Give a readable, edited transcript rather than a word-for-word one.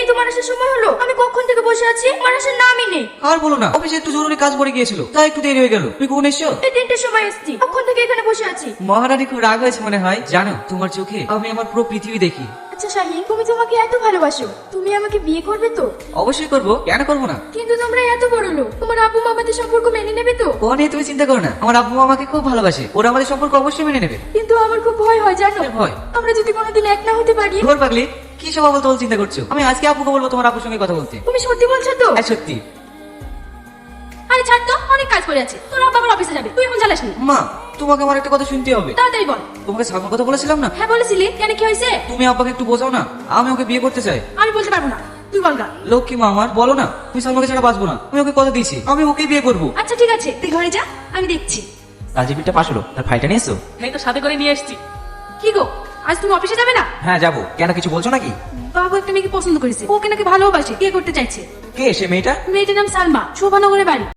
এই তোমার আসার সময় হলো। আমি কখন থেকে বসে আছি, আমার আসার নামই নেই। আর বলো না, অফিসে একটু জরুরি কাজ পড়ে গিয়েছিল, তাই একটু দেরি হয়ে গেল। তুমি কখন এসছো? এই 3টের সময় এসেছি, কখন থেকে এখানে বসে আছি। মহারানী খুব রাগ হয়েছে মনে হয়। জানো, তোমার চোখে আমি আমার পুরো পৃথিবী দেখি। আচ্ছা শাহিন, তুমি তোমাকে এত ভালোবাসো, তুমি আমাকে বিয়ে করবে তো? অবশ্যই করবো, কেন করবো না। কিন্তু তোমরা এত বড় লোক, তোমার আব্বু আমাদের সম্পর্ক মেনে নেবে তো? ও নিয়ে তুমি চিন্তা করো না, আমার আব্বু আমাকে খুব ভালোবাসে, ওরা আমাদের সম্পর্ক অবশ্যই মেনে নেবে। কিন্তু আমার খুব ভয় হয় জানো, ভয়? আমরা যদি কোনোদিন এক না হতে পারি। ঘোর পাগলি, কি সব আবল তবল চিন্তা করছো? আমি আজকে আব্বুকে বলবো তোমার আব্বুর সঙ্গে কথা বলতে। তুমি সত্যি বলছো তো? হ্যাঁ সত্যি। আরে ছাড় তো, অনেক কাজ পড়ে আছে, তোর আব্বা আবার অফিসে যাবে, তুই এখন জ্বালাসনি। মা, তোমাকে আমার একটা কথা শুনতে হবে। তাড়াতাড়ি বল। তোমাকে সালমার কথা বলেছিলাম না? হ্যাঁ বলেছিলি, কেন কি হয়েছে? তুমি আব্বাকে একটু বোঝাও না, আমি ওকে বিয়ে করতে চাই। আমি বলতে পারবো না, তুই বল গা। লক্ষ্মী মা আমার, বলো না, তুমি সালমাকে ছাড়া বাঁচবো না। আমি ওকে কথা দিয়েছি, আমি ওকে বিয়ে করবো। আচ্ছা ঠিক আছে, তুই ঘরে যা, আমি দেখছি। রাজীবটা পাশ হলো, তার ফাইটা নিয়েছো? এই তো সাথে করে নিয়ে এসেছি। কি গো, আজ তুমি অফিসে যাবে না? হ্যাঁ যাবো, কেন কিছু বলছো নাকি? বাবু একটা মেয়েকে পছন্দ করেছে, ওকে নাকি ভালোবাসে, বিয়ে করতে চাইছে। কে সে মেয়েটা? মেয়েটার নাম সালমা, শোভানগরে বাড়ি।